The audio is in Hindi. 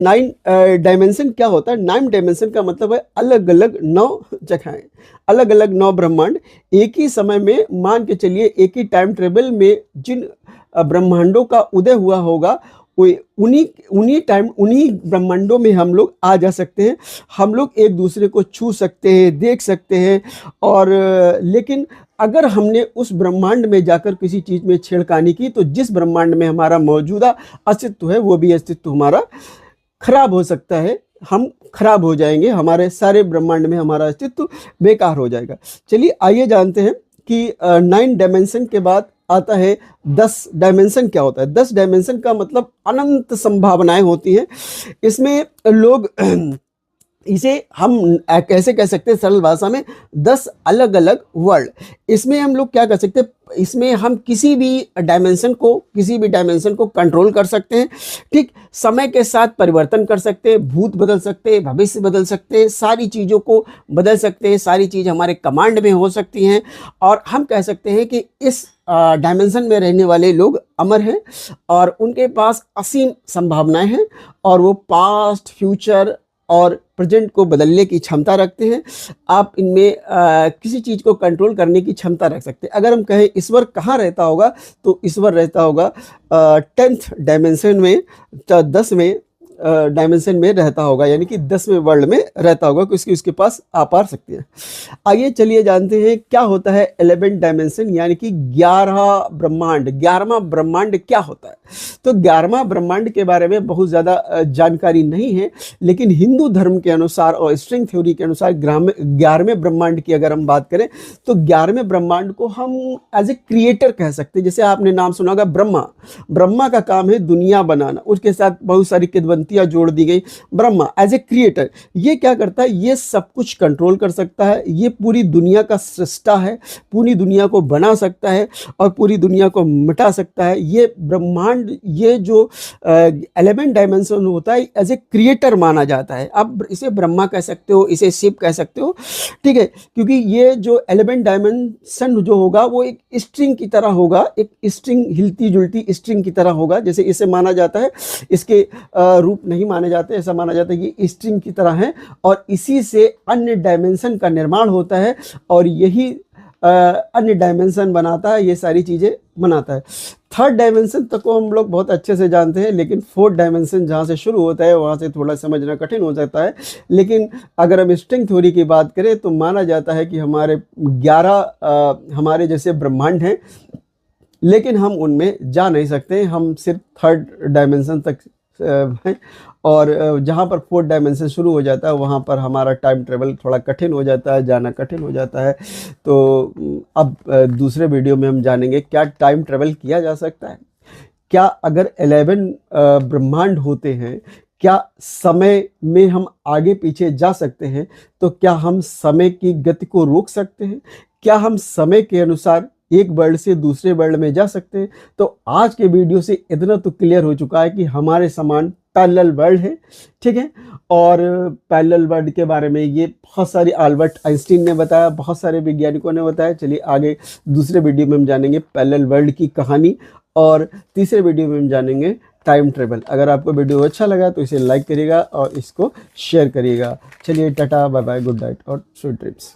9 डायमेंशन क्या होता है? 9 डायमेंशन का मतलब है अलग अलग 9 जगहें, अलग अलग 9 ब्रह्मांड एक ही समय में, मान के चलिए एक ही टाइम ट्रेवल में जिन ब्रह्मांडों का उदय हुआ होगा, उन्हीं उन्हीं ब्रह्मांडों में हम लोग आ जा सकते हैं। हम लोग एक दूसरे को छू सकते हैं, देख सकते हैं। और लेकिन अगर हमने उस ब्रह्मांड में जाकर किसी चीज़ में छेड़खानी की, तो जिस ब्रह्मांड में हमारा मौजूदा अस्तित्व है, वो भी अस्तित्व हमारा खराब हो सकता है। हम खराब हो जाएंगे, हमारे सारे ब्रह्मांड में हमारा अस्तित्व बेकार हो जाएगा। चलिए आइए जानते हैं कि 9 डायमेंशन के बाद आता है 10 डायमेंशन। क्या होता है 10 डायमेंशन का मतलब? अनंत संभावनाएं होती हैं इसमें। लोग इसे हम कैसे कह सकते हैं सरल भाषा में? 10 अलग अलग वर्ल्ड। इसमें हम लोग क्या कर सकते हैं? इसमें हम किसी भी डायमेंशन को कंट्रोल कर सकते हैं। ठीक, समय के साथ परिवर्तन कर सकते हैं, भूत बदल सकते हैं, भविष्य बदल सकते हैं, सारी चीज़ों को बदल सकते हैं, सारी चीज़ हमारे कमांड में हो सकती हैं। और हम कह सकते हैं कि इस डायमेंशन में रहने वाले लोग अमर हैं और उनके पास असीम संभावनाएं हैं, और वो पास्ट, फ्यूचर और प्रेजेंट को बदलने की क्षमता रखते हैं। आप इनमें किसी चीज़ को कंट्रोल करने की क्षमता रख सकते हैं। अगर हम कहें ईश्वर कहाँ रहता होगा, तो ईश्वर रहता होगा 10th डायमेंशन में, 10वें डायमेंशन में रहता होगा, यानी कि 10वें वर्ल्ड में रहता होगा, क्योंकि उसके पास आप आ सकते हैं। आइए चलिए जानते हैं क्या होता है 11 डायमेंशन, यानी कि 11 ब्रह्मांड। 11वां ब्रह्मांड क्या होता है? तो 11वां ब्रह्मांड के बारे में बहुत ज़्यादा जानकारी नहीं है, लेकिन हिंदू धर्म के अनुसार और स्ट्रिंग थ्योरी के अनुसार 11वें ब्रह्मांड की अगर हम बात करें, तो 11वें ब्रह्मांड को हम एज ए क्रिएटर कह सकते हैं। जैसे आपने नाम सुना होगा ब्रह्मा। ब्रह्मा का काम है दुनिया बनाना, उसके साथ बहुत सारी किंवदंतियां जोड़ दी गई। ब्रह्मा एज ए क्रिएटर, ये क्या करता है? ये सब कुछ कंट्रोल कर सकता है, ये पूरी दुनिया का सृष्टा है, पूरी दुनिया को बना सकता है और पूरी दुनिया को मिटा सकता है। ये ब्रह्मांड, ये जो 11 डायमेंशन होता है, एज ए क्रिएटर माना जाता है। आप इसे ब्रह्मा कह सकते हो, इसे शिव कह सकते हो, ठीक है, क्योंकि ये जो 11 डायमेंशन जो होगा वो एक स्ट्रिंग की तरह होगा, एक स्ट्रिंग, हिलती जुलती स्ट्रिंग की तरह होगा, जैसे इसे माना जाता है। इसके रूप नहीं माने जाते, ऐसा माना जाता है कि स्ट्रिंग की तरह है, और इसी से अन्य डायमेंशन का निर्माण होता है, और यही अन्य डायमेंशन बनाता है, ये सारी चीज़ें बनाता है। 3rd डायमेंशन तक को हम लोग बहुत अच्छे से जानते हैं, लेकिन 4th डायमेंशन जहाँ से शुरू होता है वहाँ से थोड़ा समझना कठिन हो जाता है। लेकिन अगर हम स्ट्रिंग थ्योरी की बात करें, तो माना जाता है कि हमारे 11 हमारे जैसे ब्रह्मांड हैं, लेकिन हम उनमें जा नहीं सकते, हम सिर्फ 3rd डायमेंशन तक हैं। और जहाँ पर 4th डायमेंशन शुरू हो जाता है, वहाँ पर हमारा टाइम ट्रेवल थोड़ा कठिन हो जाता है, जाना कठिन हो जाता है। तो अब दूसरे वीडियो में हम जानेंगे क्या टाइम ट्रेवल किया जा सकता है, क्या अगर 11 ब्रह्मांड होते हैं, क्या समय में हम आगे पीछे जा सकते हैं? तो क्या हम समय की गति को रोक सकते हैं? क्या हम समय के अनुसार एक वर्ल्ड से दूसरे वर्ल्ड में जा सकते हैं? तो आज के वीडियो से इतना तो क्लियर हो चुका है कि हमारे समान पैरेलल वर्ल्ड है, ठीक है। और पैरेलल वर्ल्ड के बारे में ये बहुत सारी अल्बर्ट आइंस्टीन ने बताया, बहुत सारे वैज्ञानिकों ने बताया। चलिए आगे दूसरे वीडियो में हम जानेंगे पैरेलल वर्ल्ड की कहानी, और तीसरे वीडियो में हम जानेंगे टाइम ट्रेवल। अगर आपको वीडियो अच्छा लगा तो इसे लाइक करिएगा और इसको शेयर करिएगा। चलिए tata, bye bye, good night और स्वीट ड्रीम्स।